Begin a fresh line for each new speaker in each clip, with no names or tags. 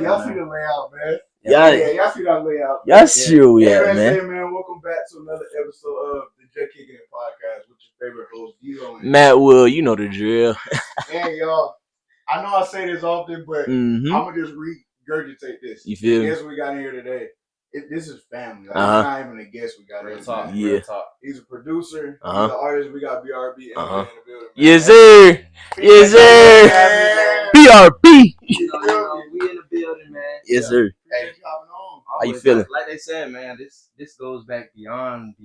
y'all see the layout, man.
Yeah,
y'all see that layout.
Y'all see
man.
man.
Welcome back to another episode of the Juh Kickin It Podcast with your favorite host, Juh.
Matt Will, you know the drill.
And y'all, I know I say this often, but I'm gonna just regurgitate this.
You feel me?
Guess we got in here today. This is family. Like, It's not even a guest we got
Real
in.
talk.
Yeah.
Real talk.
He's a producer. He's an artist. We got Brbmj in the building. Man.
Yes, sir. Yes, sir. BRB.
You know, we in the building, man.
Yes, sir.
Hey,
How you feeling?
Like they said, man, this goes back beyond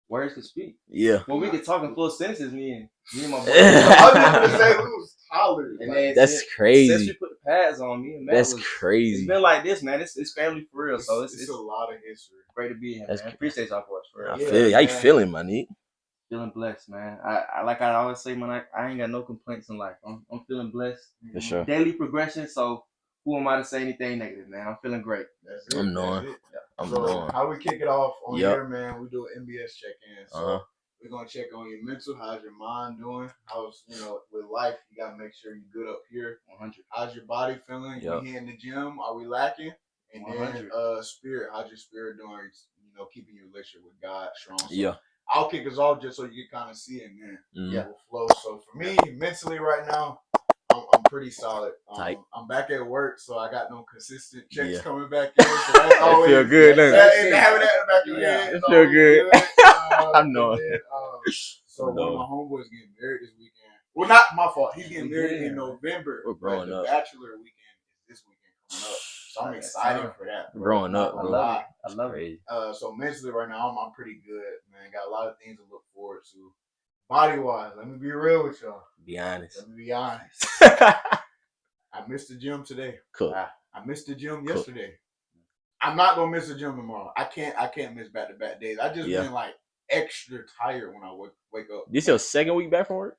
words to speak.
Yeah.
Well, we could talk in full sentences, me and my boy.
I was just gonna say we was tolerant.
And then
That's
since
crazy.
we put the pads on, me and Matt
That's
It's
crazy.
been like this, man. It's family for real. So
it's a lot of history.
great to be here,
That's
man. Appreciate y'all for us, for real.
I feel you. How you feeling, my nigga?
Feeling blessed, man. I like I always say, man, I ain't got no complaints in life. I'm feeling blessed.
For sure.
Daily progression. So who am I to say anything negative, man? I'm feeling great.
That's it.
I'm knowing.
So how we kick it off on here, man? We do an MBS check-in. So we're gonna check on your mental. How's your mind doing? How's with life? You gotta make sure you're good up here.
100.
How's your body feeling? You here in the gym? Are we lacking? And
100.
then spirit. How's your spirit doing? Keeping your relationship with God strong. So I'll kick us off just so you can kind of see it, man. We'll flow. So for me, mentally right now, I'm pretty solid. I'm back at work, so I got no consistent checks coming back in. So that's always
feel good, doesn't
it? Having that in the back of your head.
It feel good. I know.
So one of my homeboys getting married this weekend. Well, not my fault. He's getting married in November.
We're growing up.
The bachelor weekend is this weekend coming up. So I'm excited for that. Bro.
Growing up,
I love it.
So mentally right now, I'm pretty good, man. Got a lot of things to look forward to. Body wise, let me be real with y'all.
Be honest.
Let me be honest. I missed the gym today.
Cool.
I missed the gym yesterday. I'm not gonna miss the gym tomorrow. I can't miss back-to-back days. I just been like extra tired when I wake up.
This your second week back from work?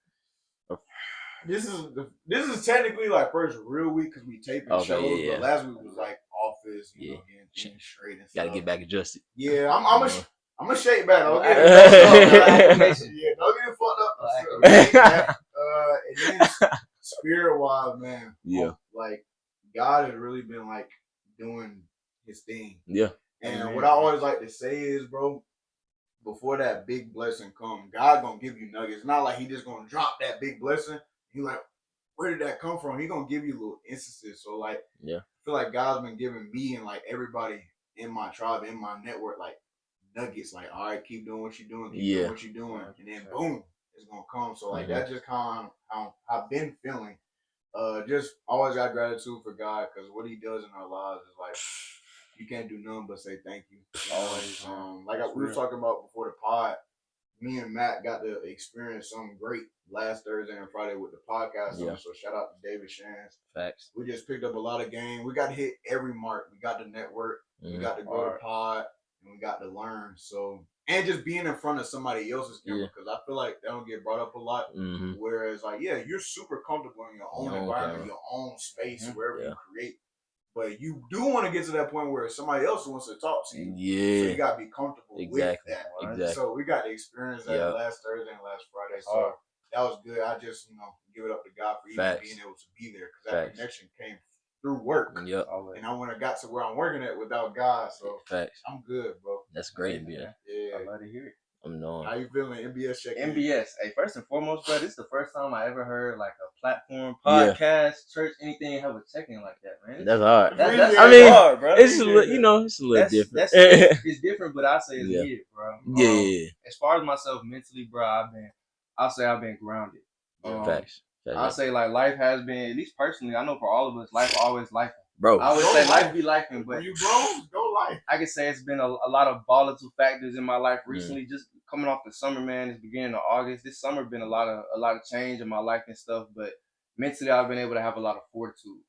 This is technically like first real week because we taping shows. But last week was like office, getting things straight and stuff.
Gotta get back adjusted.
Yeah, I'm a shake back. Don't get it fucked up. And then spirit wise, man.
Yeah.
Like God has really been like doing his thing.
Yeah.
And what I always like to say is, bro, before that big blessing come, God gonna give you nuggets. It's not like he just gonna drop that big blessing. You like, where did that come from? He gonna give you little instances. So like, I feel like God's been giving me and like everybody in my tribe, in my network, like nuggets. Like, all right, keep doing what you're doing, keep doing what you're doing, and then boom, it's gonna come. So like that's just kind of how I've been feeling. Just always got gratitude for God because what he does in our lives is like you can't do nothing but say thank you. Always. Like we were talking about before the pod, me and Matt got to experience something great last Thursday and Friday with the podcast. So shout out to David Shans.
Facts.
We just picked up a lot of game. We got to hit every mark. We got the network. We got to grow the pod, and we got to learn. So and just being in front of somebody else's camera because I feel like that don't get brought up a lot. Whereas like you're super comfortable in your own environment, your own space, wherever you create. But you do want to get to that point where somebody else wants to talk to you. Yeah. So you got to be comfortable with that. Exactly. So we got to experience that last Thursday and last Friday. So that was good. I just, give it up to God for even being able to be there because that connection came through work. And I wouldn't have got to where I'm working at without God. So I'm good, bro.
That's great, man.
Yeah.
I love to hear it.
I'm knowing.
How you feeling? MBS check-in.
MBS. Hey, first and foremost, bro, this is the first time I ever heard like a platform, podcast, church, anything have a check-in like that, man.
That's hard.
That's
hard, bro. It's a little, it's a little different.
It's different, but I say it's needed, bro.
Yeah.
As far as myself mentally, bro, I'll say I've been grounded.
Facts.
I'll say like life has been, at least personally, I know for all of us, life always life.
Bro,
I would say life be lifing, but
when you grow, go life.
I can say it's been a lot of volatile factors in my life recently. Just coming off the summer, man, it's beginning of August. This summer been a lot of change in my life and stuff. But mentally, I've been able to have a lot of fortitude.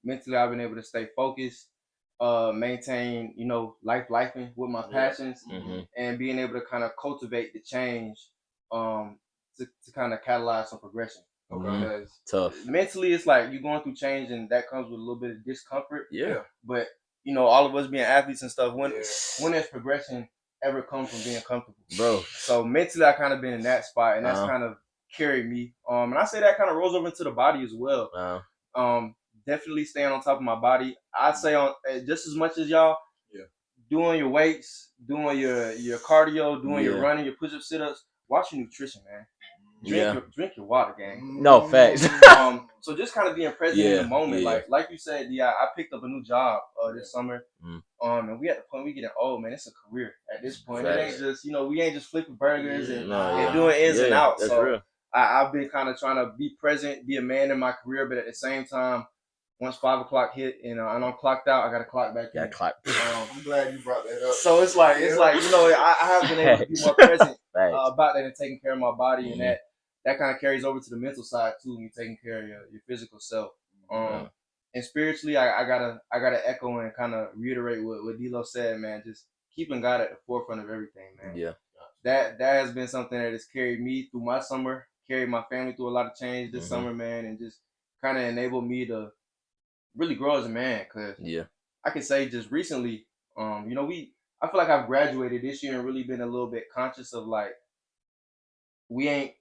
Mentally, I've been able to stay focused, maintain, lifing with my passions, and being able to kind of cultivate the change, to kind of catalyze some progression. Because
tough.
Mentally, it's like you're going through change, and that comes with a little bit of discomfort.
Yeah.
But all of us being athletes and stuff, when has progression ever come from being comfortable,
bro? So
mentally, I kind of been in that spot, and that's kind of carried me. And I say that kind of rolls over into the body as well. definitely staying on top of my body. I'd say on just as much as y'all.
Yeah.
Doing your weights, doing your cardio, doing your
Yeah.
running, your push-up, sit-ups. Watch your nutrition, man. Drink your water, gang.
No, facts.
So just kind of being present in the moment, like you said, I picked up a new job this summer. And we at the point we getting old, man. It's a career at this point. Facts. It ain't just we ain't just flipping burgers and doing ins and outs.
That's
so
real.
I've been kind of trying to be present, be a man in my career, but at the same time, once 5 o'clock hit and I'm clocked out, I got to clock back in.
I'm glad you brought that up.
So it's like I have been able to be more present about that and taking care of my body, and that kind of carries over to the mental side too. When you're taking care of your physical self, and spiritually, I gotta echo and kind of reiterate what D-Lo said, man. Just keeping God at the forefront of everything, man.
Yeah,
that has been something that has carried me through my summer, carried my family through a lot of change this summer, man, and just kind of enabled me to really grow as a man. Cause I can say just recently, I feel like I've graduated this year and really been a little bit conscious of like, we ain't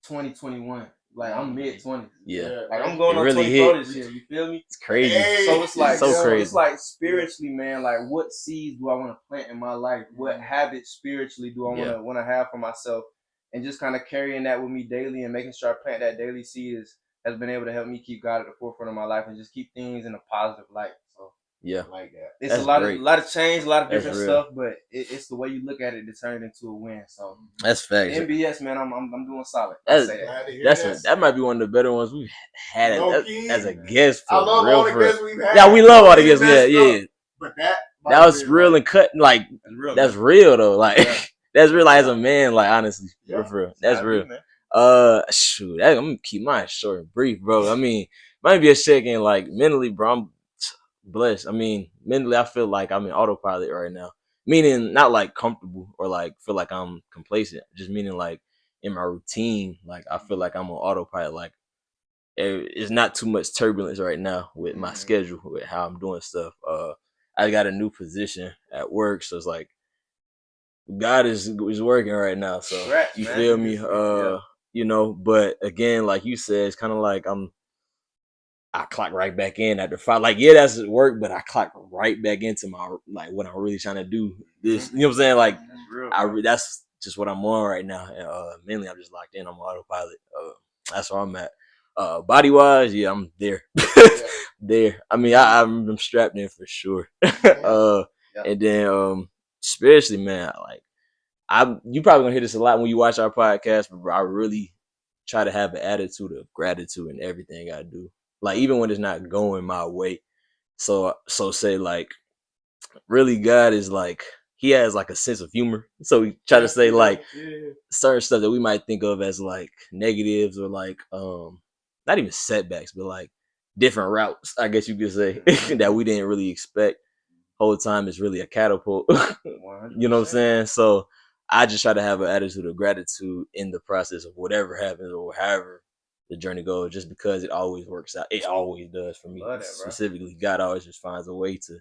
2021. Like I'm mid-20s.
Yeah.
Like I'm going on
really
24 this year. You feel me?
It's crazy.
So it's like
crazy.
It's like spiritually, man. Like what seeds do I want to plant in my life? What habits spiritually do I want to have for myself? And just kind of carrying that with me daily and making sure I plant that daily seed has been able to help me keep God at the forefront of my life and just keep things in a positive light. So
like that.
It's a lot of change, a lot of different stuff, but it's the way you look at it that turned into a win. So
that's facts.
MBS, man, I'm doing solid.
That might be one of the better ones we've had as a guest.
I love all the guests we've had.
Yeah, we love all the guests. Yeah.
But
that was real and cut. Like that's real though. Like that's real. Like, as a man, like honestly, for real, that's real. Shoot, I'm gonna keep mine short and brief, bro. I mean, might be a second. Like mentally, bro, I'm blessed. I mean, mentally, I feel like I'm in autopilot right now. Meaning, not like comfortable or like feel like I'm complacent. Just meaning like in my routine, like I feel like I'm on autopilot. Like it's not too much turbulence right now with my schedule, with how I'm doing stuff. I got a new position at work, so it's like God is working right now. So you feel me? But again, like you said, it's kind of like I clock right back in after 5. Like, yeah, that's work, but I clock right back into my like what I'm really trying to do. This, you know what I'm saying? Like, that's just what I'm on right now. And mainly, I'm just locked in on my autopilot. That's where I'm at. Body wise, yeah, I'm there. There. I mean, I'm strapped in for sure. And then spiritually, man, like you probably gonna hear this a lot when you watch our podcast, but bro, I really try to have an attitude of gratitude in everything I do. Like even when it's not going my way. So say like really God is like he has like a sense of humor. So we try to say like certain stuff that we might think of as like negatives or like not even setbacks, but like different routes, I guess you could say, that we didn't really expect. Whole time is really a catapult. You know what I'm saying? So I just try to have an attitude of gratitude in the process of whatever happens or however the journey goes, just because it always works out. It always does for me. Specifically, God always just finds a way to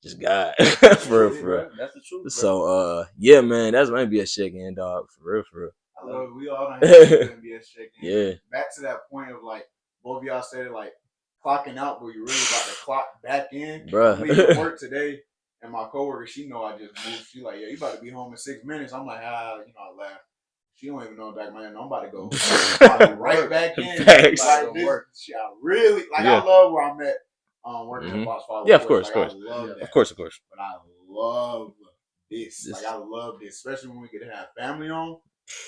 just God. for real. That's the truth. Bro. So yeah, man, that's might be a shaking dog for real.
I love it. We all don't have to be a shaking.
Yeah.
Back to that point of like both of y'all said like clocking out, but you really about to clock back in.
Bruh.
I'm leaving work today. And my coworker, she know I just moved. She like, yeah, you about to be home in 6 minutes. I'm like, I laugh. She don't even know back, man. I'm about to go right back in.
Thanks.
Like this, I really like. I love where I'm at. Working at Fox Father.
Yeah, of course.
I love that.
Of course.
But I love this. Like I love this, especially when we get to have family on.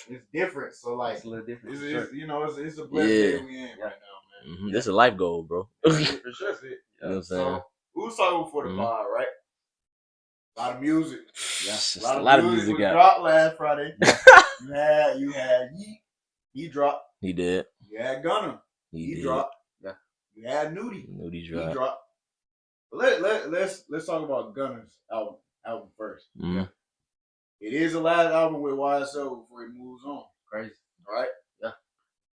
It's different. So like,
it's a little different.
It's a blessed day we in right now, man.
This is a life goal, bro.
For sure. That's it.
You know what I'm saying?
So, we was talking before the pod, right? A lot of music.
Yes, a lot of music
was dropped last Friday. you had Yeet. He dropped.
He did.
You had Gunna.
He
dropped. Yeah. You had Nudie.
Nudie dropped.
He dropped. Let's talk about Gunna's album first.
Mm-hmm.
It is the last album with YSL before he moves on.
Crazy.
Right?
Yeah.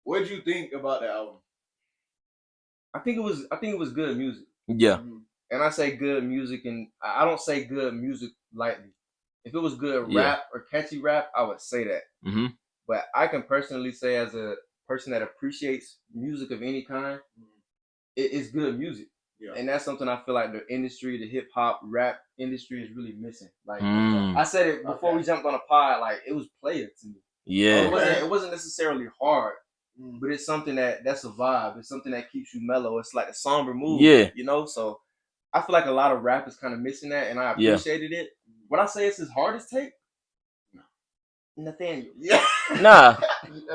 What did you think about the album?
I think it was good music.
Yeah.
Mm-hmm.
And I say good music, and I don't say good music lightly. If it was good rap or catchy rap, I would say that.
Mm-hmm.
But I can personally say, as a person that appreciates music of any kind, it's good music.
Yeah.
And that's something I feel like the industry, the hip hop, rap industry is really missing. Like I said it before we jumped on a pod, like it was player to me.
Yeah.
It wasn't necessarily hard, but it's something that's a vibe. It's something that keeps you mellow. It's like a somber mood.
Yeah.
You know, so I feel like a lot of rap is kind of missing that, and I appreciated it. Would I say it's his hardest take? No. Nathaniel.
Yeah.
Nah.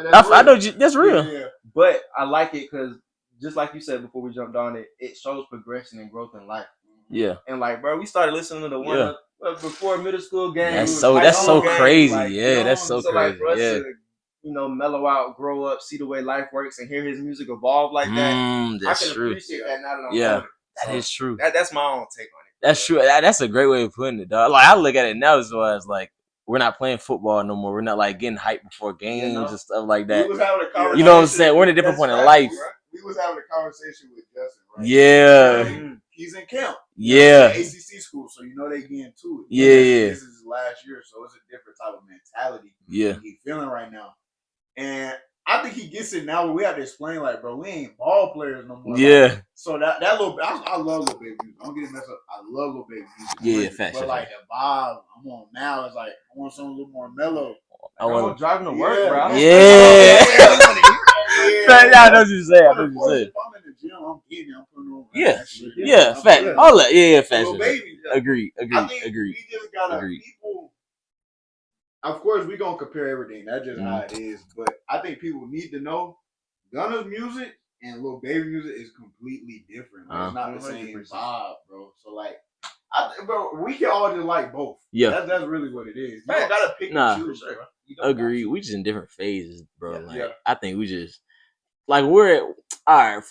I know that's real.
Yeah.
But I like it because just like you said before we jumped on it, it shows progression and growth in life.
Yeah.
And like, bro, we started listening to the one before middle school game.
That's so crazy. Like, that's so crazy.
Like for us to, mellow out, grow up, see the way life works, and hear his music evolve like that.
That's
I can
true.
appreciate that now that I'm older.
That is true.
That's my own take on it.
That's true. That's a great way of putting it, dog. Like I look at it now as well as like we're not playing football no more. We're not like getting hyped before games and stuff like that.
We was having a conversation.
You know what I'm saying? We're in a different point in life.
We was having a conversation with Justin, right?
Yeah.
He's in camp.
Yeah.
ACC school, so they getting to it.
Yeah.
This is his last year, so it's a different type of mentality.
Yeah.
He's feeling right now, and I think he gets it now. But we have to explain, like, bro, we ain't ball players no more.
Yeah.
Like, so that little, I love Lil Baby music. Don't get it messed up. I love Lil Baby music.
Yeah, facts.
But like the vibe I'm on now is like I want something a little more mellow.
I want driving to work, bro.
Yeah. I know what you're saying.
If I'm in the gym, I'm getting. I'm putting on.
Yeah. Fact. All that. Yeah. Fashion.
Baby.
Agreed.
I think we just gotta people. Of course, we gonna compare everything. That's just how it is. But I think people need to know Gunna's music and Lil Baby music is completely different. It's not the same vibe, bro. So like, bro, we can all just like both.
Yeah,
that's really what it is. You don't gotta pick and choose, bro.
Agree. We just in different phases, bro. Like I think we just like we're at, all right.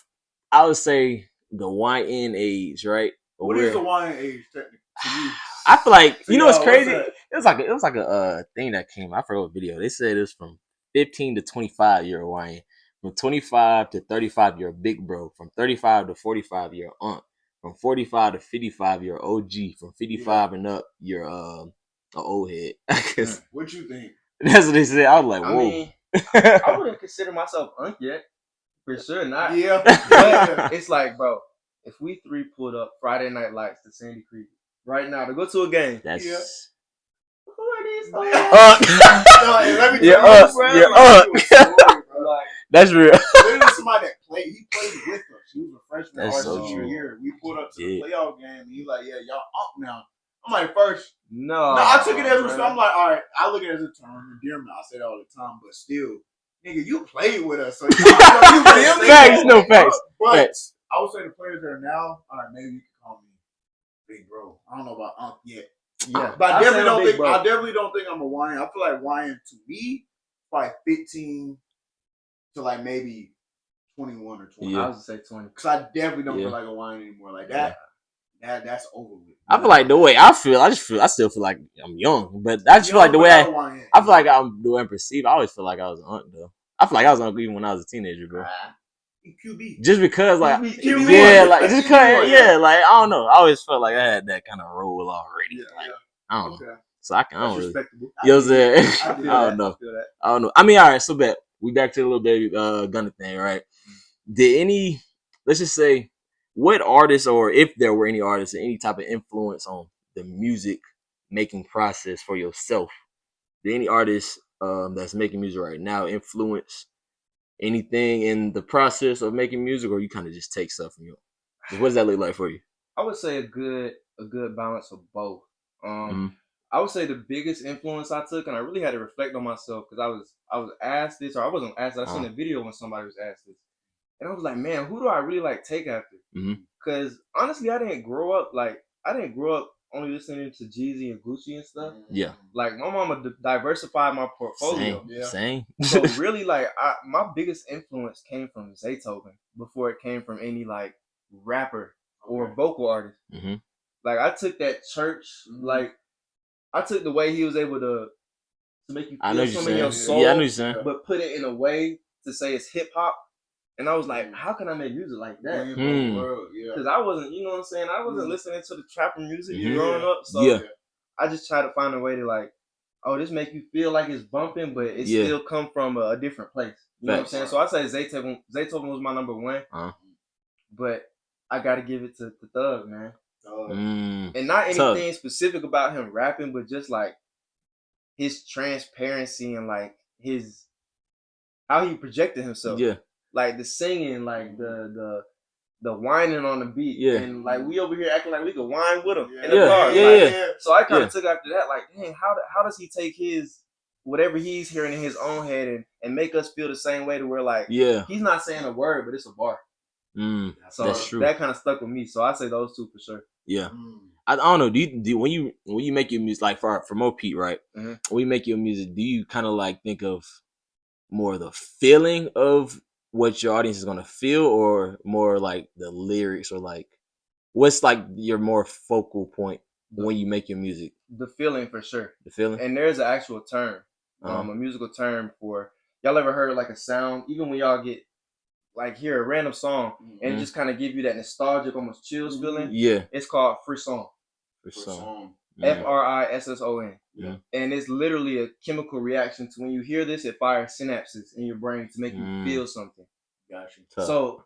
I would say the YN age, right?
What is the YN age technically to you?
I feel like it's crazy. It was like a thing that came. I forgot what video. They said it was from 15 to 25 year YN, from 25 to 35 year big bro, from 35 to 45 year aunt, from 45 to 55 year OG, from 55 and up you're a old head.
What you think?
That's what they said. I was like, whoa.
I mean, I wouldn't consider myself unk yet. For sure not.
Yeah.
But it's like, bro, if we three pulled up Friday Night Lights to Sandy Creek right now to go to a game.
That's
who are these?
Let me tell you,
that's real.
There's somebody that played. He played with us. He was a freshman our senior year. We pulled up to the playoff game. And he's like, "Yeah, y'all up now." I'm like, first,
no,
I took it as a. I'm like, all right. I look at it as a term of endearment. I say that all the time, but still, nigga, you played with us. So you
facts, no facts.
But I would say the players that are now, all right, maybe you can call me big bro. I don't know about Unk yet.
Yeah,
but I definitely don't think I'm a YN. I feel like YN to me, probably 15 to like maybe 21 or 20.
I was gonna say 20
because I definitely don't feel like a YN anymore. Like that. That's over with.
I feel like the way I still feel like I'm young, but I just feel like the way I feel like I'm the way I'm perceived. I always feel like I was an aunt though. I feel like I was an uncle even when I was a teenager, bro.
QB.
Just because, like,
QB.
like just because, like I don't know. I always felt like I had that kind of role already. Like, I don't know. So I don't really. You know what I'm saying? I don't know. I mean, all right. So we back to the Lil Baby Gunna thing, right? Let's just say, what artists, or if there were any artists, any type of influence on the music making process for yourself? Did any artists that's making music right now influence anything in the process of making music, or you kind of just take stuff from you? What does that look like for you?
I would say a good balance of both. I would say the biggest influence I took, and I really had to reflect on myself because I was asked this, or I wasn't asked. I seen a video when somebody was asked this, and I was like, man, who do I really like take after? Because honestly, I didn't grow up only listening to Jeezy and Gucci and stuff.
Yeah.
Like my mama diversified my portfolio.
Same.
So really, like my biggest influence came from Zaytoven before it came from any like rapper or vocal artist. Like I took that church, like I took the way he was able to make you feel some of your soul,
I know you're saying.
But put it in a way to say it's hip hop. And I was like, how can I make music like that? Because I wasn't, you know what I'm saying? I wasn't listening to the trapper music growing up. So I just tried to find a way to like, oh, this make you feel like it's bumping, but it still come from a different place. You know what I'm saying? So I say Zaytoven was my number one. but I gotta give it to Thug, man.
And
not anything specific about him rapping, but just like his transparency and like his how he projected himself.
Yeah.
Like the singing, like the whining on the beat.
Yeah.
And like we over here acting like we could whine with him in the
Yeah.
car.
Yeah.
So I kind of took after that, like, dang, how does he take his whatever he's hearing in his own head and make us feel the same way to where like he's not saying a word, but it's a bar. So
that's true.
That kind of stuck with me. So I say those two for sure.
Yeah. I don't know. Do you when you make your music, like for Mo Pete, right?
Mm-hmm.
When you make your music, do you kind of like think of more the feeling of what your audience is gonna feel, or more like the lyrics, or like what's like your more focal point when you make your music?
The feeling for sure.
The feeling.
And there's an actual term, a musical term for y'all ever heard like a sound, even when y'all get like hear a random song and it just kind of give you that nostalgic, almost chills feeling.
Yeah.
It's called frisson.
Frisson.
Frisson.
Yeah.
And it's literally a chemical reaction to when you hear this, it fires synapses in your brain to make you feel something.
Gotcha.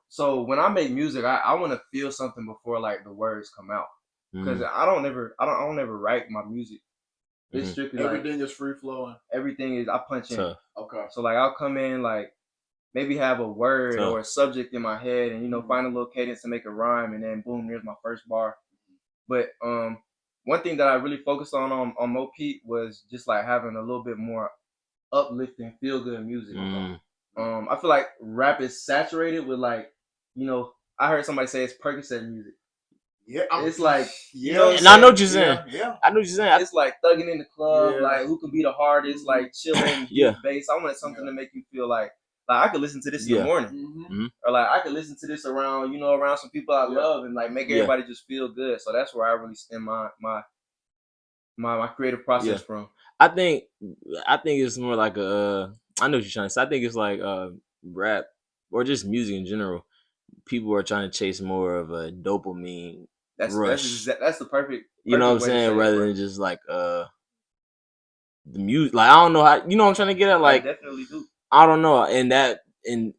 So when I make music, I want to feel something before like the words come out, because I don't ever write my music. It's strictly
everything is free flowing.
Everything is I punch in.
Okay.
So like I'll come in like maybe have a word or a subject in my head and find a little cadence to make a rhyme, and then boom, there's my first bar. But one thing that I really focused on Mo Pete was just like having a little bit more uplifting, feel good music. I feel like rap is saturated with like, I heard somebody say it's Percocet music.
Yeah,
it's like,
and I know what you're saying.
Yeah,
I know what you're saying.
It's like thugging in the club, like who can be the hardest, like chilling, bass. I wanted something to make you feel like I could listen to this in the morning, or like I could listen to this around, around some people I love, and like make everybody just feel good. So that's where I really stem my creative process from.
I think it's more like a. I know what you're trying to say. I think it's like rap or just music in general. People are trying to chase more of a dopamine rush.
That's the perfect.
You know what I'm saying? Rather than just like the music. Like I don't know how. You know what I'm trying to get at? Like
I definitely do.
I don't know, and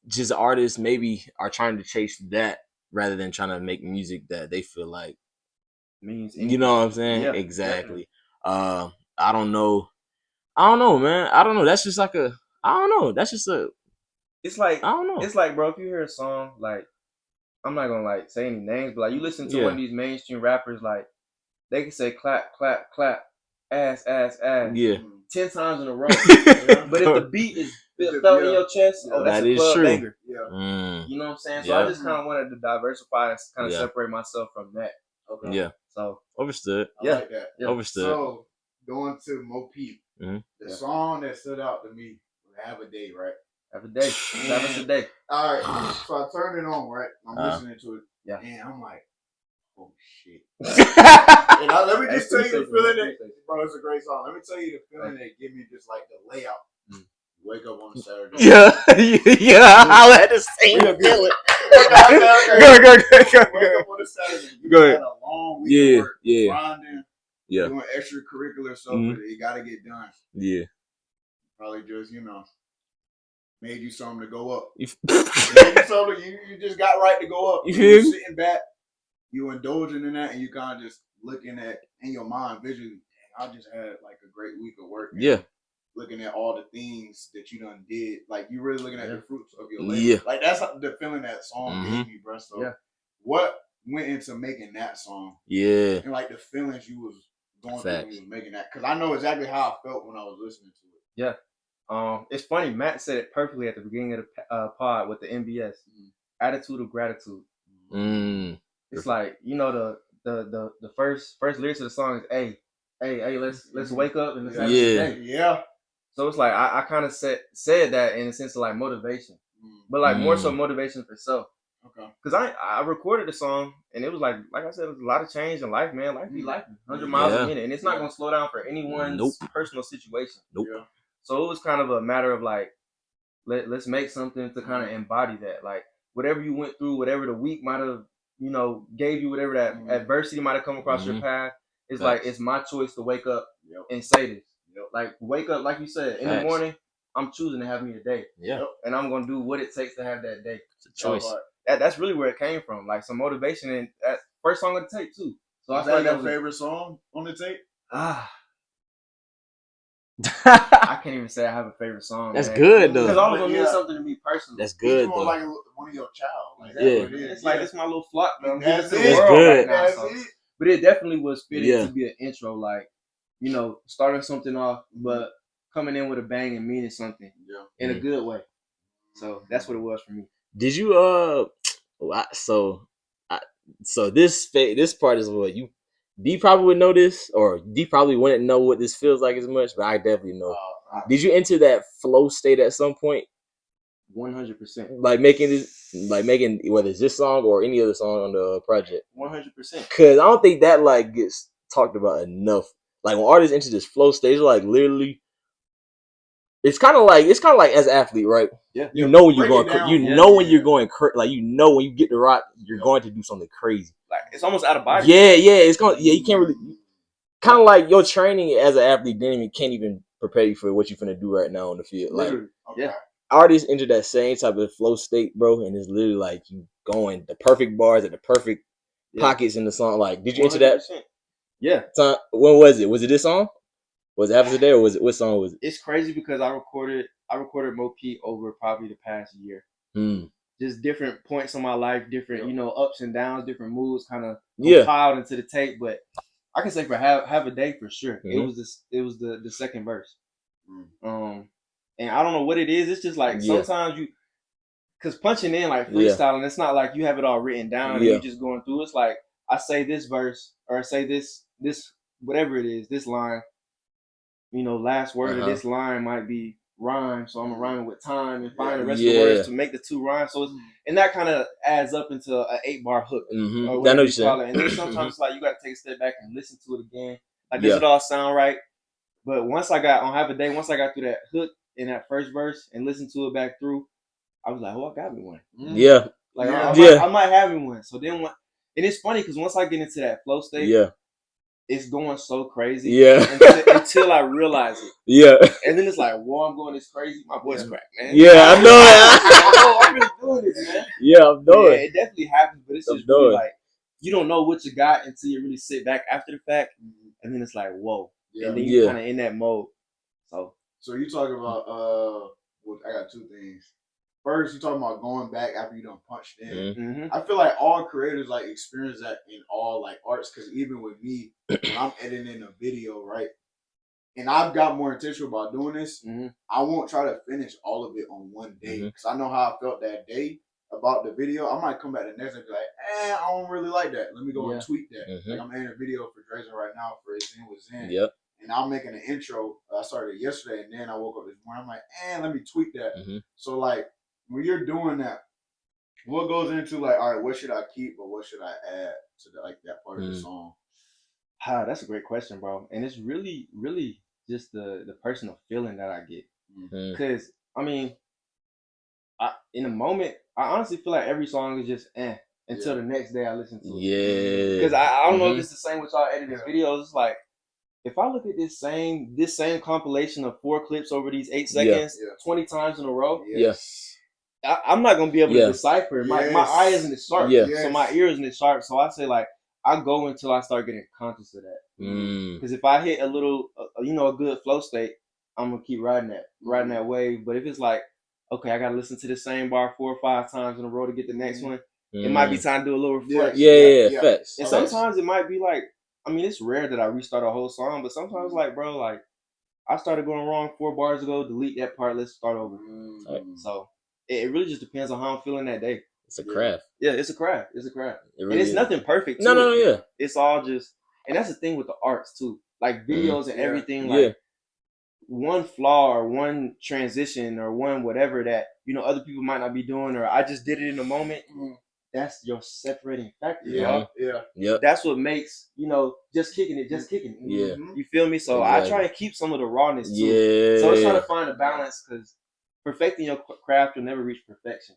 just artists maybe are trying to chase that rather than trying to make music that they feel like
means.
You know what I'm saying?
Yeah,
exactly. Definitely. I don't know, man. I don't know. That's just like a. I don't know. That's just a.
It's like
I don't know.
It's like, bro, if you hear a song, like I'm not gonna like say any names, but like you listen to one of these mainstream rappers, like they can say clap, clap, clap, ass, ass, ass, 10 times in a row. But if the beat is felt in your chest, that's a club banger.
Yeah.
You know what I'm saying? So I just kind of wanted to diversify and kind of separate myself from that.
Okay.
Yeah.
So
understood.
I like that.
Yeah.
Understood.
So going to Mo Pete, the song that stood out to me was "Have a Day," right?
Have a day. Have us a day.
All right. So I turned it on, right? I'm listening to it.
Yeah.
And I'm like, oh shit. And let me just tell you the feeling that, bro, it's a great song. Let me tell you the feeling that give me just like the layout. Wake up on a Saturday.
I had the same feeling. Go.
Wake up on a Saturday. You had a long week of work, grinding, doing extracurricular stuff, but you got to get done.
Yeah.
Probably just, made you something to go up.
You
just got right to go up.
You
sitting back, you indulging in that, and you kind of just looking at in your mind visually. Dang, I just had like a great week of work.
Yeah.
Looking at all the things that you done did, like you really looking at the fruits of your labor.
Yeah.
Like that's the feeling that song gave me, bro. So what went into making that song?
Yeah.
And like the feelings you was going through when you was making that, because I know exactly how I felt when I was listening to it.
Yeah. It's funny. Matt said it perfectly at the beginning of the pod with the MBS, attitude of gratitude. It's like the first lyrics of the song is hey, let's wake up and let's have this day.
Yeah.
So it's like I kind of said that in a sense of like motivation, but like more so motivation for self.
Okay.
Because I recorded the song and it was like I said, it was a lot of change in life, man. Life be life, 100 miles a minute, and it's not gonna slow down for anyone's personal situation.
Nope.
Yeah.
So it was kind of a matter of like, let's make something to kind of embody that. Like whatever you went through, whatever the week might have, gave you, whatever that adversity might have come across your path. It's like, it's my choice to wake up and say this. Like wake up, like you said, in the morning, I'm choosing to have me a day.
Yeah.
And I'm going to do what it takes to have that day.
It's a choice.
that's really where it came from. Like some motivation and that first song on the tape too. So
I feel like your favorite song on the tape.
I can't even say I have a favorite song.
That's good though.
Because all of them mean something to me personally.
That's good though.
Like one of your child. Like,
it's like it's my little flock.
That's
good. Right now, so. But it definitely was fitting to be an intro, like starting something off, but coming in with a bang and meaning something in a good way. So that's what it was for me.
Did you so this part is what you. D probably would know this, or D probably wouldn't know what this feels like as much, but I definitely know. Did you enter that flow state at some point?
100%.
Like making whether it's this song or any other song on the project.
100%.
Because I don't think that like gets talked about enough. Like when artists enter this flow stage, like literally, it's kind of like as an athlete, right?
Yeah.
You know when you're going, when you're going, like when you get the rock, you're going to do something crazy.
Like it's almost out of body.
Yeah, it's going. Yeah, you can't really. Kind of like your training as an athlete, can't even prepare you for what you're gonna do right now on the field. Like, artists enter that same type of flow state, bro, and it's literally like you going the perfect bars at the perfect pockets in the song. Like, did you enter that?
Yeah.
When was it? Was it this song? Was it After Today, or was it what song was it?
It's crazy because I recorded Mo P over probably the past year. Just different points in my life, different ups and downs, different moods, kind of compiled into the tape. But I can say for have a day for sure. Mm-hmm. It was the second verse. And I don't know what it is. It's just like sometimes because punching in like freestyling, it's not like you have it all written down and you're just going through. It's like I say this verse or I say this whatever it is, this line. Last word of this line might be rhyme, so I'm gonna rhyme with time and find the rest of the words to make the two rhymes. So and that kind of adds up into an 8-bar hook.
Mm-hmm.
Or whatever you call it. And then sometimes it's like you got to take a step back and listen to it again. Like does it all sound right? But once I got through that hook in that first verse and listened to it back through, I was like, oh, I got me one.
Yeah,
like I might have me one. So then and it's funny because once I get into that flow state, it's going so crazy. Until I realize it. And then it's like, whoa, I'm going this crazy. My voice cracked, man.
I know it.
I'm really doing this, man.
I know it.
It definitely happens, but it's just really like, you don't know what you got until you really sit back after the fact. And then it's like, whoa. And then you're kind of in that mode.
So you talking about, I got two things. First, you talking about going back after you done punched in.
Mm-hmm.
I feel like all creators like experience that in all like arts, because even with me, when I'm editing a video, right, and I've got more intentional about doing this, I won't try to finish all of it on one day, because I know how I felt that day about the video. I might come back the next day and be like, I don't really like that. Let me go and tweak that. Like I'm editing a video for Drazen right now for It's In Was In.
Yep.
And I'm making an intro. I started yesterday, and then I woke up this morning. I'm like, let me tweak that. So like, when you're doing that, what goes into like, all right, what should I keep or what should I add to that part of the song?
That's a great question, bro. And it's really, really just the personal feeling that I get. Because I mean, in the moment, I honestly feel like every song is just until the next day I listen to it. Because I don't know if it's the same with y'all editing videos. It's like, if I look at this same compilation of 4 clips over these 8 seconds 20 times in a row, I'm not gonna be able to decipher. My eye isn't as sharp, so my ear isn't as sharp. So I say like I go until I start getting conscious of that. Because if I hit a little, a good flow state, I'm gonna keep riding that wave. But if it's like, okay, I gotta listen to the same bar 4 or 5 times in a row to get the next one, it might be time to do a little reflection.
Facts.
And sometimes it might be like, I mean, it's rare that I restart a whole song, but sometimes like, bro, like I started going wrong 4 bars ago. Delete that part. Let's start over. So. It really just depends on how I'm feeling that day.
It's a craft.
Yeah, it's a craft. It's a craft.
Really
and it's nothing perfect.
No.
It's all just, and that's the thing with the arts too. Like videos and everything. Like one flaw or one transition or one whatever that other people might not be doing, or I just did it in the moment. That's your separating factor. That's what makes just kicking it. You feel me? So I try and keep some of the rawness too. So it's trying to find a balance, because perfecting your craft will never reach perfection.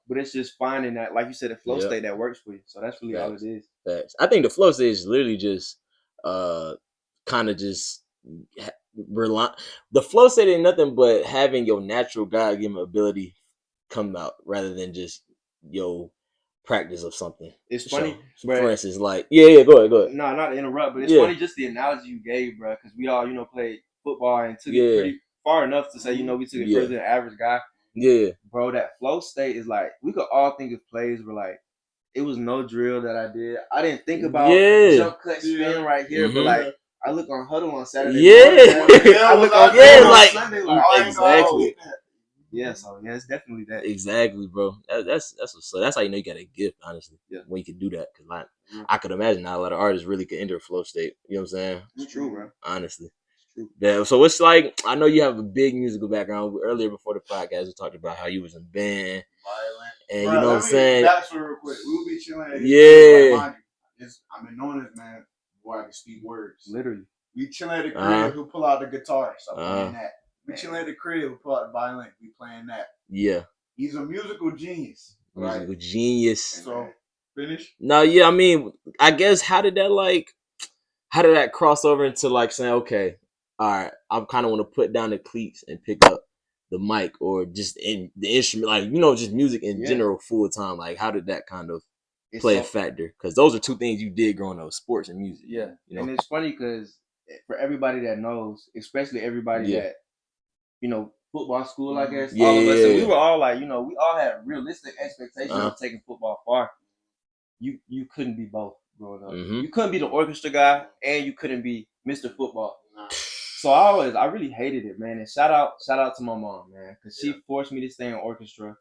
But it's just finding that, like you said, a flow state that works for you. So that's really all it is.
Facts. I think the flow state is literally just kind of just the flow state ain't nothing but having your natural God-given ability come out, rather than just practice of something.
It's funny,
for instance, like go ahead.
No, not to interrupt, but it's funny just the analogy you gave, bro, because we all played football and took it pretty far enough to say we took it further than the average guy.
Yeah,
bro, that flow state is like we could all think of plays where like it was no drill that I did. I didn't think about jump cut spin right here, but like I look on Huddle on Saturday. I look on
like
Sunday, like
exactly.
Yeah, so it's definitely that.
Exactly, bro. That's that's how you know you got a gift, honestly. Yeah. When you can do that, because I could imagine not a lot of artists really could enter a flow state. You know what I'm saying?
It's true, bro.
Honestly. It's true. Yeah. So it's like I know you have a big musical background. Earlier before the podcast, we talked about how you was in band,
violent,
and you know what I'm saying.
That's real quick. We'll be chilling. I've been knowing this man. Boy, I can speak words.
Literally.
We chilling at the crib. Who pull out the guitar? Stop playing that. We chilling at the crib. Who pull out the violin? We playing that.
Yeah.
He's a musical genius.
Musical genius.
So finish.
No, yeah. I mean, I guess how did that cross over into like saying, okay, all right, I kind of want to put down the cleats and pick up the mic or just in the instrument, like just music in general full time. Like, how did that kind of play a factor? Because those are two things you did growing up: sports and music.
Yeah, and it's funny because for everybody that knows, especially everybody that football school, I guess. All of us, and we were all like, we all had realistic expectations of taking football far. You couldn't be both growing up. Mm-hmm. You couldn't be the orchestra guy, and you couldn't be Mr. Football. So I really hated it, man. And shout out to my mom, man, because she forced me to stay in orchestra.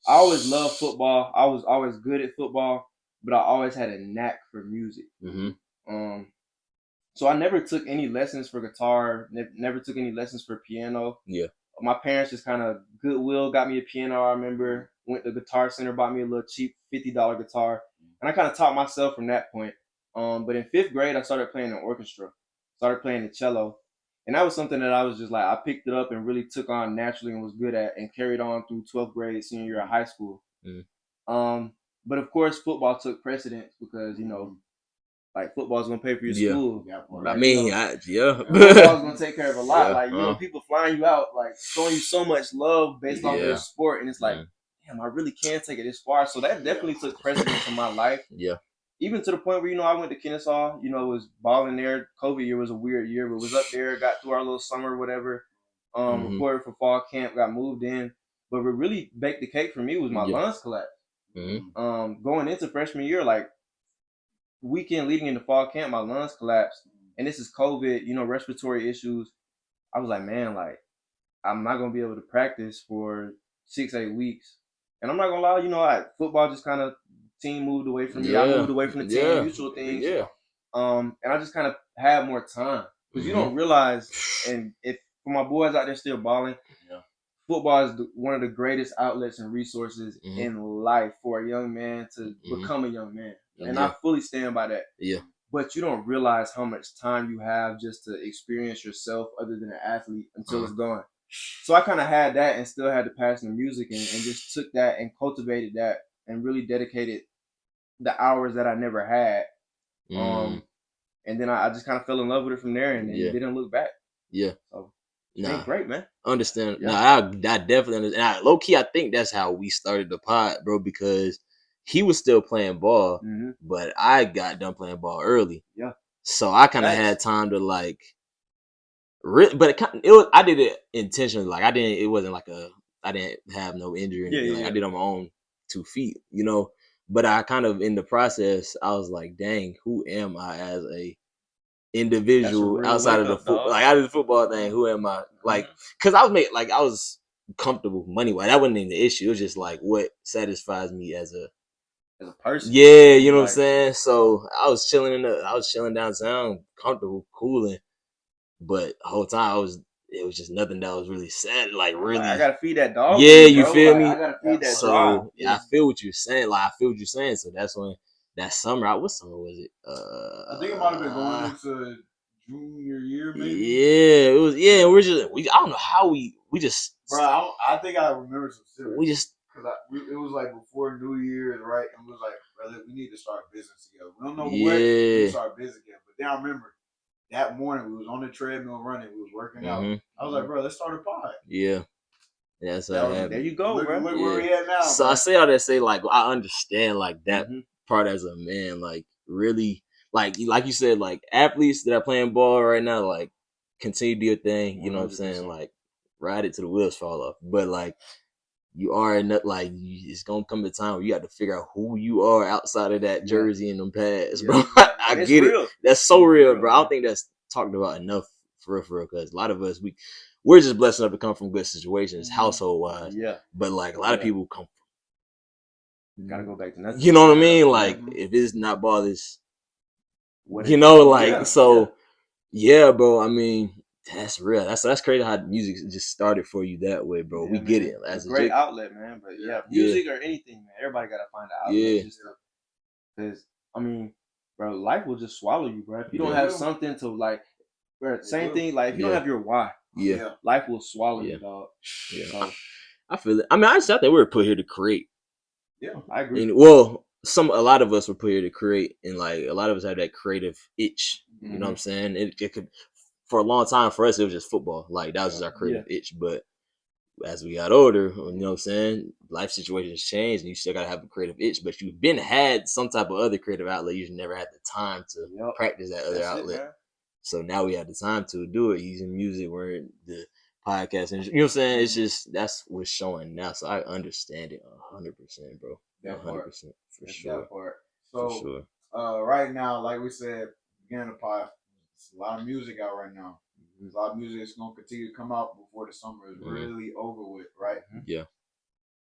I always loved football. I was always good at football, but I always had a knack for music. Mm-hmm. So I never took any lessons for guitar. Never took any lessons for piano. Yeah. My parents just kind of goodwill got me a piano. I remember went to Guitar Center, bought me a little cheap $50 guitar, and I kind of taught myself from that point. But in 5th grade, I started playing an orchestra, started playing the cello, and that was something that I was just like I picked it up and really took on naturally and was good at, and carried on through 12th grade, senior year of high school. But of course, football took precedence because like football's gonna pay for your school.
I mean,
football's gonna take care of a lot. Like people flying you out, like showing you so much love based off their sport, and it's like, damn, I really can't take it this far. So that definitely took precedence in my life. Yeah. Even to the point where I went to Kennesaw. It was balling there. COVID year was a weird year, but was up there. Got through our little summer, whatever. Reported for fall camp. Got moved in. But what really baked the cake for me was my lungs collapse. Going into freshman year, like. Weekend leading into fall camp, my lungs collapsed, and this is COVID, respiratory issues. I was like, man, like I'm not gonna be able to practice for 6-8 weeks, and I'm not gonna lie, football just kind of team moved away from me. I moved away from the team, mutual things. And I just kind of had more time because you don't realize, and if for my boys out there still balling, football is one of the greatest outlets and resources in life for a young man to become a young man. And I fully stand by that. Yeah. But you don't realize how much time you have just to experience yourself other than an athlete until it's gone. So I kind of had that and still had the passion of music and just took that and cultivated that and really dedicated the hours that I never had. And then I just kind of fell in love with it from there and didn't look back. Yeah. So it's great, man.
Understand. Yeah. I definitely understand. Low key, I think that's how we started the pod, bro, because he was still playing ball, but I got done playing ball early. Yeah. So I kind of had time to like, but I did it intentionally. Like it wasn't like I didn't have no injury or anything. I did it on my own 2 feet, But I kind of in the process, I was like, dang, who am I as a individual outside of the football? Like out of the football thing, who am I? Like, cause I was comfortable money wise. That wasn't even the issue. It was just like what satisfies me as a
person.
Yeah, you know what I'm saying? So I was chilling downtown, comfortable, cooling. But the whole time it was just nothing that was really sad. Like really
I gotta feed that dog.
Yeah, you feel me?
I gotta feed that
dog. Yeah, I feel what you're saying. Like I feel what you're saying. So that's when that summer, what summer was it?
I think it might have been going into junior year, maybe.
Yeah, it was. Yeah, I don't know how we just.
Bro, I think I remember some shit.
We just.
Because it was like before New Year's, right? And we was like, brother, we need to start business together. We don't know what we need to start business together. But then I remember that morning we was on the treadmill running. We was working out. I was like, bro, let's start a pod.
Yeah. That's how it happened.
There you go, bro.
Look where we at now.
So
bro.
I say all that say like I understand like that part as a man, like really like you said, like athletes that are playing ball right now, like continue to do your thing, you know what I'm saying? Like ride it till the wheels fall off. But like you are not like it's gonna come a time where you have to figure out who you are outside of that jersey and them pads, bro. I get
real.
it. That's so real, bro. I don't think that's talked about enough for real, because a lot of us we're just blessed enough to come from good situations, household wise.
Yeah.
But like a lot of people come
Gotta go back to nothing.
You know what I mean? Like if it's not ball, it's
What
you know, like yeah, bro. I mean, that's real. That's crazy how music just started for you that way, bro. We get it.
As a great outlet, man. But music or anything, man. Everybody gotta find an outlet. Because I mean, bro, life will just swallow you, bro. If you don't have something to like, bro, same thing. Like if you don't have your why, life will swallow you, dog. Yeah, so,
I feel it. I mean, I just thought that we were put here to create.
Yeah, I agree.
And, well, a lot of us were put here to create, and like a lot of us have that creative itch. You know what I'm saying? It could, for a long time for us, it was just football. Like that was just our creative itch. But as we got older, you know what I'm saying? Life situations change, and you still gotta have a creative itch. But you've had some type of other creative outlet. You just never had the time to practice that other outlet. So now we have the time to do it using music. We're in the podcast, and you know what I'm saying? It's just that's what's showing now. So I understand it 100%, bro. 100% for sure.
That part. So
for sure.
Right now, like we said, beginning of the pod, there's a lot of music out right now. There's a lot of music that's gonna continue to come out before the summer is really over with, right?
Yeah.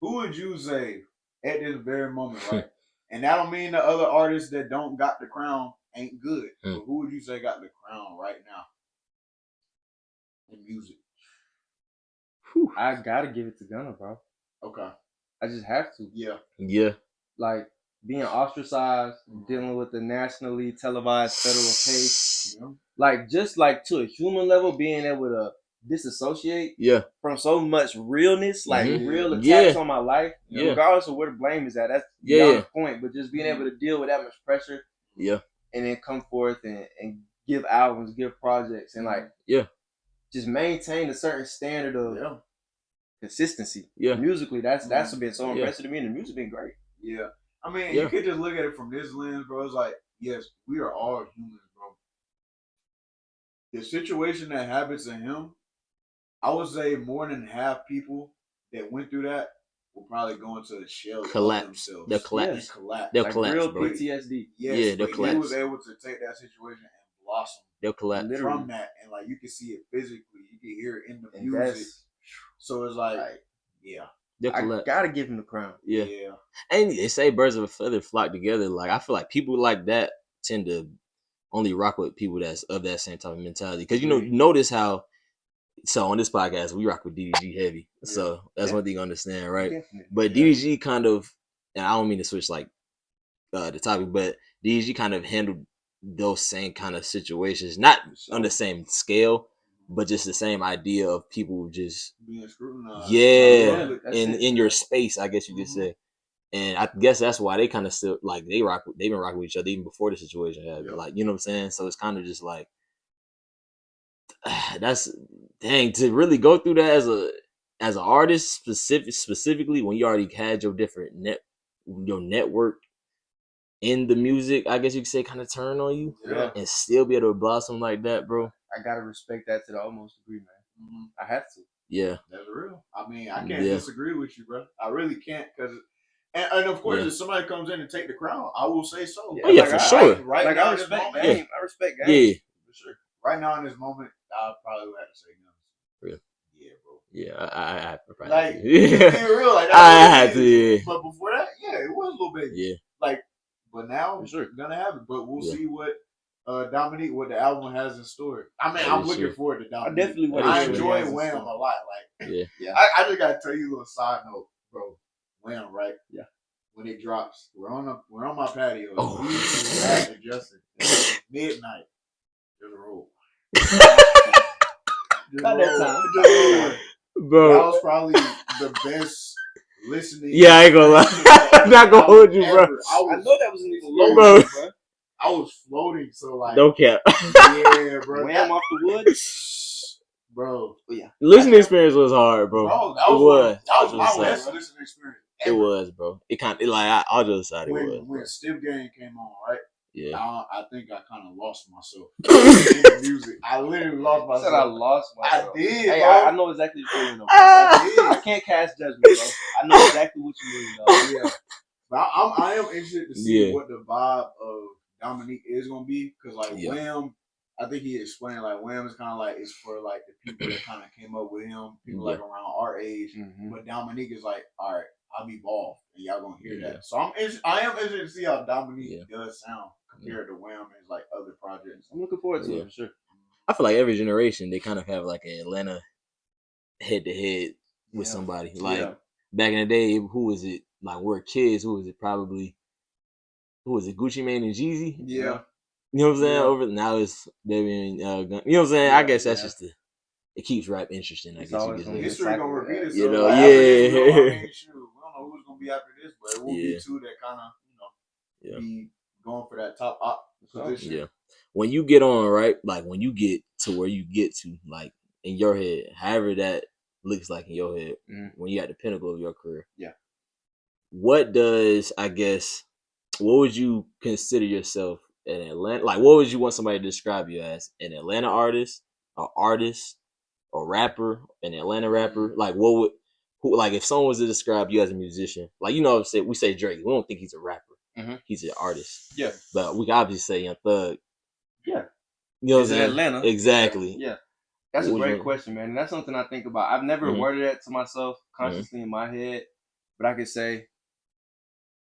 Who would you say at this very moment, right? And that don't mean the other artists that don't got the crown ain't good. But who would you say got the crown right now in music?
I gotta give it to Gunna, bro.
Okay.
I just have to.
Yeah.
Like being ostracized, dealing with the nationally televised federal case. Like just like to a human level, being able to disassociate from so much realness, like real attacks on my life, regardless of where the blame is at. That's beyond the point. But just being able to deal with that much pressure, and then come forth and give albums, give projects, and like just maintain a certain standard of consistency. Musically, that's been so impressive to me, and the music's been great.
I mean, you could just look at it from this lens, bro. It's like, yes, we are all humans, bro. The situation that happens to him, I would say more than half people that went through that will probably go into the shell of themselves.
They'll collapse.
They'll
like
collapse,
real
bro.
PTSD.
Yes,
they'll collapse.
He was able to take that situation and blossom.
They'll collapse
from that, and like you can see it physically, you can hear it in the music. So it's like,
I gotta give him the crown.
Yeah. And they say birds of a feather flock together. Like I feel like people like that tend to only rock with people that's of that same type of mentality. Because notice how on this podcast we rock with DDG heavy. So that's one thing you understand, right? Definitely. But DDG kind of, and I don't mean to switch like the topic, but DDG kind of handled those same kind of situations, not on the same scale, but just the same idea of people just
being scrutinized.
In your space, I guess you could say. And I guess that's why they kind of still like they've been rocking with each other even before the situation happened. Like, you know what I'm saying? So it's kind of just like that's to really go through that as an artist specifically when you already had your different network in the music, I guess you could say, kind of turn on you and still be able to blossom like that, bro.
I gotta respect that to the utmost degree, man. I have to.
Yeah,
that's real. I mean, I can't disagree with you, bro. I really can't, because and of course, if somebody comes in and take the crown, I will say so.
Oh yeah, for sure.
Right
like
now,
I respect game. I respect game.
Yeah,
for sure. Right now in this moment, I probably would have to say no.
Real.
Yeah, bro.
Yeah, I probably
like
have to.
Be real, like
I had to. Yeah.
But before that, it was a little bit.
Yeah.
Like, but now we're gonna have it. But we'll see what Dominique, what the album has in store. I mean, I'm looking forward to Dominique.
I definitely want to.
I enjoy Wham a lot. Like, I just gotta tell you a little side note, bro. Wham, right?
Yeah.
When it drops, we're on my patio.
Oh.
And Justin, midnight. Just roll.
About that time.
Bro.
That was probably the best listening.
Yeah, I ain't gonna lie. I'm not gonna hold you, bro.
I know that was an even
bro.
I was floating, so like.
Don't cap.
Yeah, bro.
Wham off the wood.
bro.
Yeah.
Listening experience was hard, bro.
That was my
Just
best
saying.
listening experience.
It was, bro. It kind of like I'll just say it was.
When Stiff Game came on, right?
Yeah.
I think I kind of lost myself in the music. I literally lost myself.
I said I lost myself.
I did.
Hey,
bro.
I know exactly what you mean. I can't cast judgment, bro. I know exactly what you mean, though.
Yeah. But I am interested to see what the vibe of Dominique is gonna be, because like Wham, I think he explained like Wham is kind of like it's for like the people that kind of came up with him, people like around our age. But Dominique is like, all right, I'll evolve, and y'all gonna hear that. So I am interested to see how Dominique does sound compared to Wham and like other projects.
I'm looking forward to it for sure.
I feel like every generation they kind of have like an Atlanta head to head with somebody. Like back in the day, who was it? Like we're kids. Who was it? Probably. Who was it? Gucci Mane and Jeezy.
Yeah.
You know what I'm saying? Over now it's Baby and Gun. You know what I'm saying? I guess that's just it keeps rap interesting. I guess you could say.
History gonna repeat itself.
You know,
like,
yeah.
I mean, we don't know who's gonna be after this, but it will be two that kind of be going for that top position.
Yeah. When you get on, right? Like when you get to where you get to, like in your head, however that looks like in your head, when you at the pinnacle of your career.
Yeah.
What would you consider yourself an Atlanta? Like, what would you want somebody to describe you as? An Atlanta artist, a rapper, an Atlanta rapper? Like, like if someone was to describe you as a musician, like, you know, we say Drake, we don't think he's a rapper. He's an artist.
Yeah.
But we can obviously say Young Thug.
Yeah.
You know what I'm
saying? Atlanta.
Exactly.
Yeah. That's a great question, man. And that's something I think about. I've never worded that to myself consciously in my head, but I could say,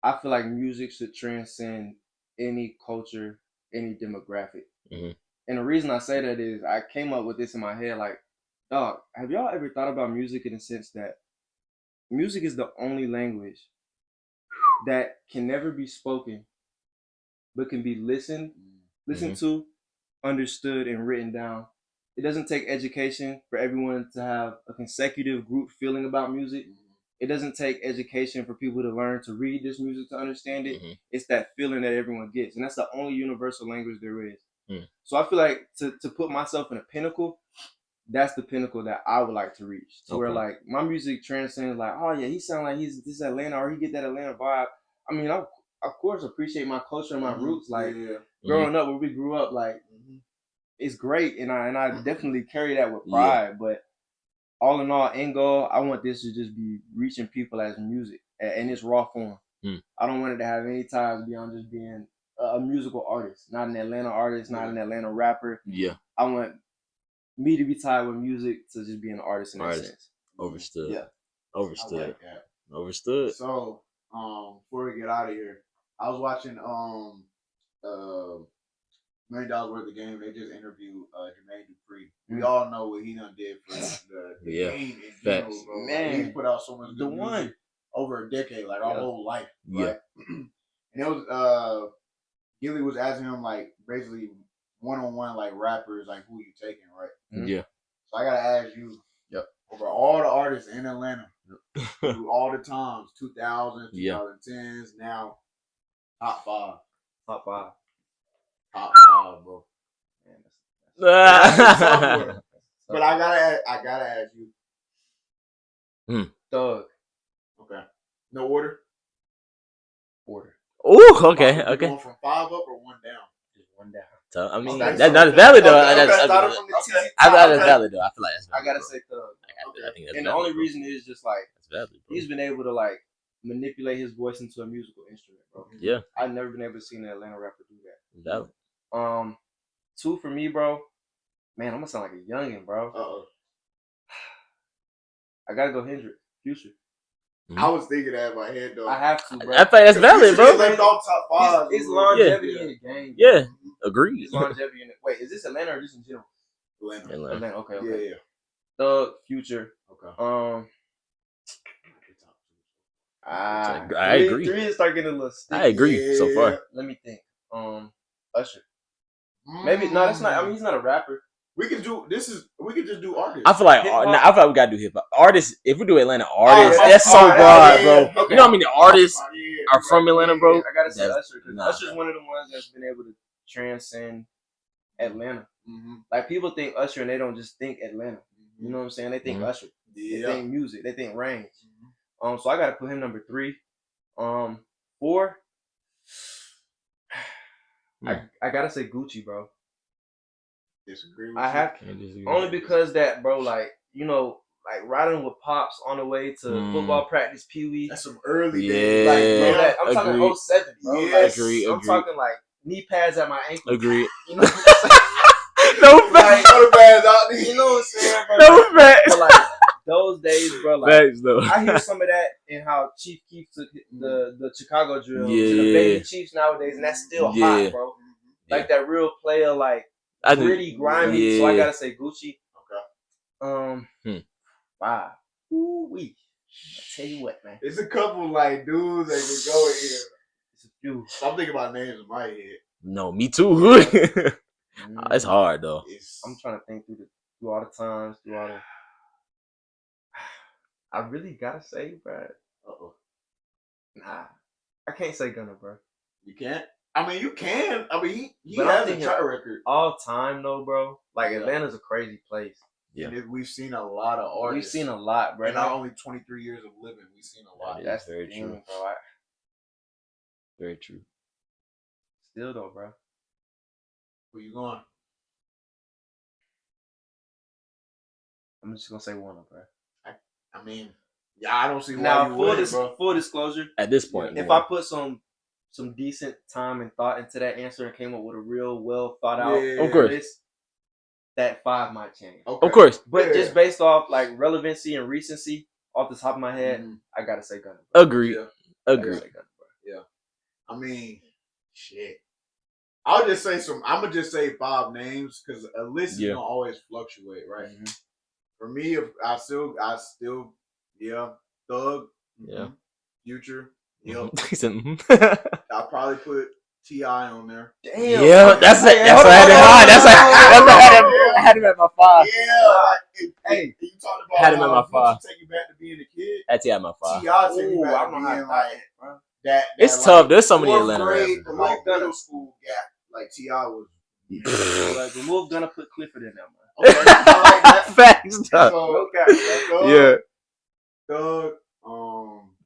I feel like music should transcend any culture, any demographic. And the reason I say that is I came up with this in my head, like, dog, have y'all ever thought about music in the sense that music is the only language that can never be spoken, but can be listened to, understood, and written down. It doesn't take education for everyone to have a consecutive group feeling about music. It doesn't take education for people to learn to read this music to understand it. It's that feeling that everyone gets. And that's the only universal language there is. So I feel like to put myself in a pinnacle, that's the pinnacle that I would like to reach. To where like my music transcends like, oh yeah, he sound like he's this Atlanta, or he get that Atlanta vibe. I mean, I of course appreciate my culture and my roots. Like growing up where we grew up, like it's great, and I definitely carry that with pride. But all in all, end goal, I want this to just be reaching people as music in its raw form. I don't want it to have any ties beyond just being a musical artist, not an Atlanta artist, not an Atlanta rapper.
Yeah.
I want me to be tied with music to just be an artist in that sense.
Overstood.
Yeah.
Overstood.
I like that.
Overstood.
So, before we get out of here, I was watching $1 Million Worth of Game. They just interviewed Jermaine Dupri. We all know what he done did for the game in general, bro. Man, he's put out so much good music over a decade, like our whole life. Right? And it was Gilly was asking him like basically one-on-one like rappers, like who you taking, right?
Yeah.
So I gotta ask you, over all the artists in Atlanta, through all the times, 2000s, 2010s, now top five.
Top five.
Top five, bro. Man, that's a tough one. But I gotta ask you.
Thug.
Okay. No order?
Order.
Ooh, okay.
Going from 5 up or 1 down?
Just 1 down.
So I mean that's valid though. I thought it's valid though. I feel like that's valid.
I gotta say Thug.
I think that's
and
valid,
the only
bro.
reason is just like
That's valid, bro.
he's been able to like manipulate his voice into a musical instrument, bro.
Yeah.
I've never been able to see an Atlanta rapper do that.
Valid.
2 for me, bro. Man, I'm gonna sound like a youngin', bro. I gotta go Hendrix, Future.
I was thinking that in my head though.
I have to, bro.
I think that's valid, bro.
Left off top 5.
It's longevity in the game.
Yeah. Agreed.
It's longevity in it. Wait, is this Atlanta or just in general?
Atlanta.
Okay.
Yeah.
Thug, Future.
Okay.
I agree.
3 is start getting a little sticky.
I agree so far.
Let me think. Usher. Maybe no, that's not. I mean, he's not a rapper.
We could just do artists.
I feel like we gotta do hip hop artists. If we do Atlanta artists, that's so broad, bro.
Okay.
You know how many artists are from Atlanta, bro?
I gotta say Usher because Usher's one of the ones that's been able to transcend Atlanta. Like people think Usher and they don't just think Atlanta. You know what I'm saying? They think Usher.
Yeah.
They think music. They think range. So I gotta put him number 3. 4. I gotta say Gucci, bro.
Disagree with
I have only because that, bro. Like riding with pops on the way to football practice, Pee Wee.
That's some early
days.
Like, bro, I'm talking 07, bro.
Yes.
I'm talking like knee pads at my ankle.
Agreed.
You know what I'm saying?
No facts.
No pads out there.
You know what I'm saying, bro?
No facts.
But like those days, bro. Like,
facts, though.
I hear some of that in how Chief Keef took the Chicago drill to the baby Chiefs nowadays, and that's still hot, bro. Like that real player, like gritty, grimy. Yeah. So I gotta say Gucci. Okay. 5. Ooh-wee. I tell you what, man.
It's a couple like dudes that can go in here.
It's a few.
I'm thinking about names in my head.
No, me too. It's hard though.
I'm trying to think through all the times, through all the. I really gotta say, bro. Nah, I can't say Gunna, bro.
You can't. I mean, you can. I mean, he has a track record.
All time, though, bro. Like, Atlanta's a crazy place.
Yeah. And we've seen a lot of artists.
We've seen a lot, bro.
And not only 23 years of living, we've seen a lot.
That's very true.
Bro.
Very true.
Still, though, bro.
Where you going?
I'm just going to say Warner, bro.
I mean, I don't see why
now, full disclosure.
At this point.
If I put some decent time and thought into that answer and came up with a real well thought out list, that 5 might change.
Okay. Of course.
But just based off like relevancy and recency off the top of my head, I gotta say Gunna.
Agreed.
Yeah.
Agreed.
Yeah. I mean, shit. I'm gonna just say 5 names because a list is gonna always fluctuate, right? For me, I still Thug, Future. Yep. I'll probably put T.I. on there.
Damn. Yeah, that's what I had in mind. I had him at my 5.
Yeah. Hey, you talking about
had him at my 5.
Take you back to being a kid.
That's T.I. my 5.
T.I. take you back to being like that.
It's tough. There's so many Atlanta rappers.
From like middle school gap, like T.I. was.
Like remove Gunna, put Clifford in there, man.
Okay, I like that.
Facts.
So, Thug,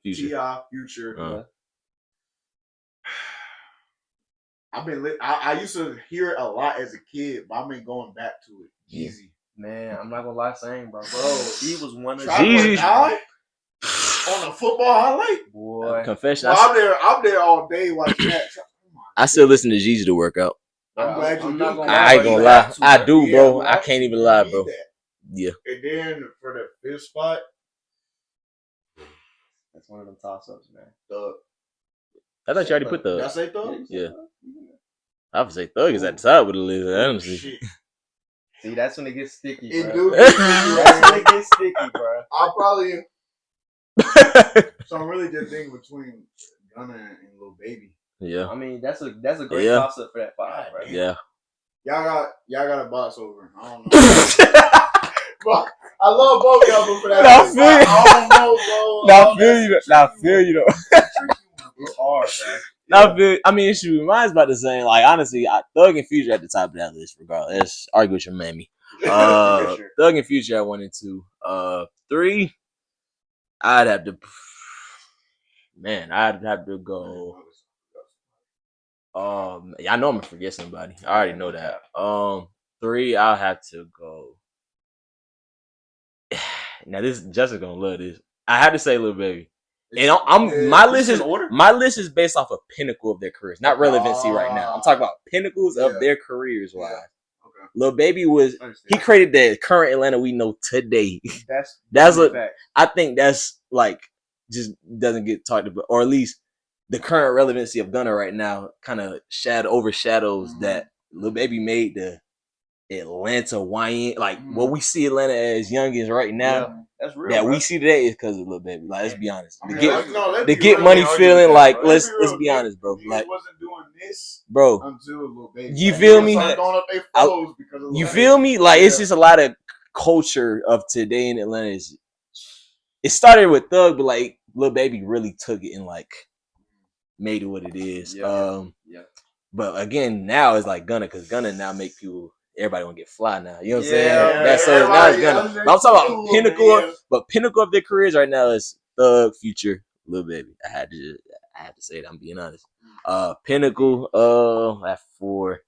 T.I., Future. I've been I used to hear it a lot as a kid, but I've been going back to it. Easy.
Man, I'm not gonna lie, saying, bro, he was one of
Jeezy
on a football highlight.
Boy, confession.
I'm there all day watching that.
I still listen to Jeezy to work out.
I'm glad you do.
I ain't gonna lie. I do, bro. I can't even lie, bro. Yeah.
And then for the 5th spot,
that's one of them toss-ups, man.
Thug.
I thought you already put Thug.
Did I say Thug?
Yeah. I would say Thug is at the top of the list, honestly.
See, that's when it gets sticky, bro.
It do.
That's when it gets sticky, bro.
I'll probably. So I'm really just thinking between Gunna and Lil Baby.
Yeah.
I mean, that's a great toss-up for that 5, right?
Yeah.
Y'all got a box over. I don't know. I love both y'all, but for that, I don't know, bro.
I feel you though.
It's hard,
man. I mean, shoot, mine's about the same. Like, honestly, Thug and Future at the top of that list, regardless. Let's argue with your mammy. Sure. Thug and Future at 1 and 2. 3, I'd have to go. I know I'm gonna forget somebody. I already know that. 3, I'll have to go. Now this Justin's gonna love this. I had to say Lil Baby. And my list is based off a pinnacle of their careers, not relevancy right now. I'm talking about pinnacles of their careers wise. Okay. Lil Baby he created the current Atlanta we know today. That's what I think that's like just doesn't get talked about, or at least the current relevancy of Gunna right now kind of overshadows that Lil Baby made the Atlanta YN, like what we see Atlanta as youngins right now.
That's real.
That we see today is because of Lil Baby. Like, let's be honest. The get money feeling, like let's be honest, bro. Like,
wasn't doing this,
bro.
Until Lil Baby.
You feel me?
You
feel me? Like, it's just a lot of culture of today in Atlanta. It started with Thug, but like Lil Baby really took it and like made it what it is. But again, now it's like Gunna, because Gunna now make people everybody gonna get fly now. You know what I'm
Yeah,
saying? That's so now it's gonna. But I'm talking about pinnacle, but pinnacle of their careers right now is Thug, Future, Lil Baby. I had to say that. I'm being honest. Pinnacle. At 4.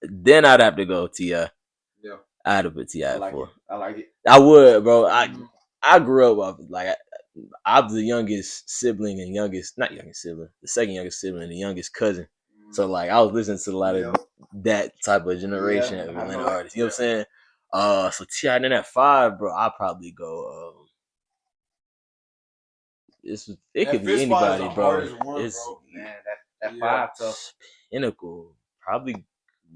Then I'd have to go T.I.
Yeah,
I had to put T.I. at 4.
I like it.
I would, bro. I grew up like I'm the youngest sibling and the second youngest sibling and the youngest cousin. So like I was listening to a lot of that type of generation of Atlanta artists. You know what I'm saying? So T.I. then at 5, bro, I'll probably go. It could be anybody, bro. It's
man, that 5 tough.
Pinnacle, probably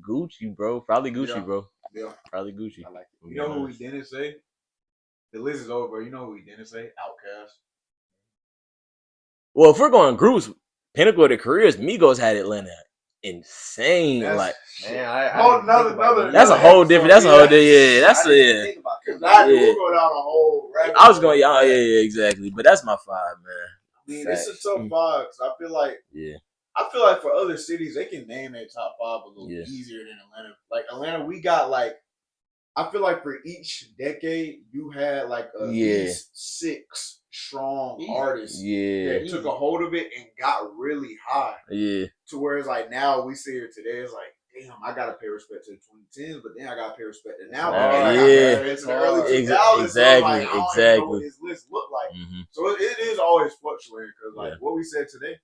Gucci, bro. Probably Gucci, bro.
Yeah,
probably Gucci.
I like it.
You know who we didn't say? The list is over. You know who we didn't say? Outkast.
Well, if we're going groups, pinnacle of their careers, Migos had Atlanta insane.
That's,
like,
man,
another.
That's a whole different. That's a whole different. Yeah, that's it.
We'll go down a whole.
I was going, yeah, exactly. But that's my 5, man.
I mean, it's a tough 5 because I feel like, I feel like for other cities they can name their top 5 a little easier than Atlanta. Like Atlanta, we got like. I feel like for each decade, you had like at least 6 strong artists that took a hold of it and got really high. Yeah. To where it's like now we see here today, it's like, damn, I gotta pay respect to the 2010s, but then I gotta pay respect to now. To the early 2000s. Exactly.
So
like, I don't even know what his list look like. Mm-hmm. So it is always fluctuating because like what we said today,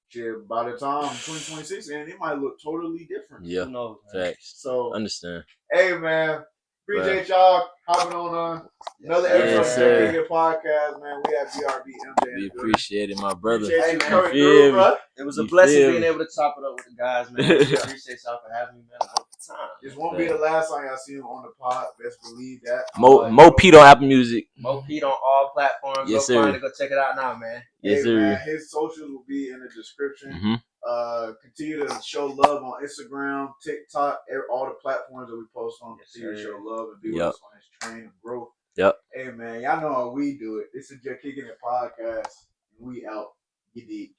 shit, by the time 2026 and it might look totally different.
Yeah.
Who knows?
Facts.
So
understand.
Hey man. Appreciate y'all hopping on another episode of Juh Kickin It Podcast, man. We have Brbmj.
We appreciate it, my brother.
Appreciate you coming through, bro.
It was a blessing being able to chop it up with the guys, man. Appreciate y'all for having me, man. All the time.
This won't be the last time y'all see him on the pod. Best believe that.
Mo Pete on Apple Music.
Mo Pete on all platforms.
Yes, sir.
Go check it out now, man.
Yes, sir.
Man, his socials will be in the description. Mm-hmm. Continue to show love on Instagram, TikTok, all the platforms that we post on. Continue to show love and be with us on this train of growth.
Yep.
Hey man, y'all know how we do it. This is Juh Kickin It Podcast. We out. You dig.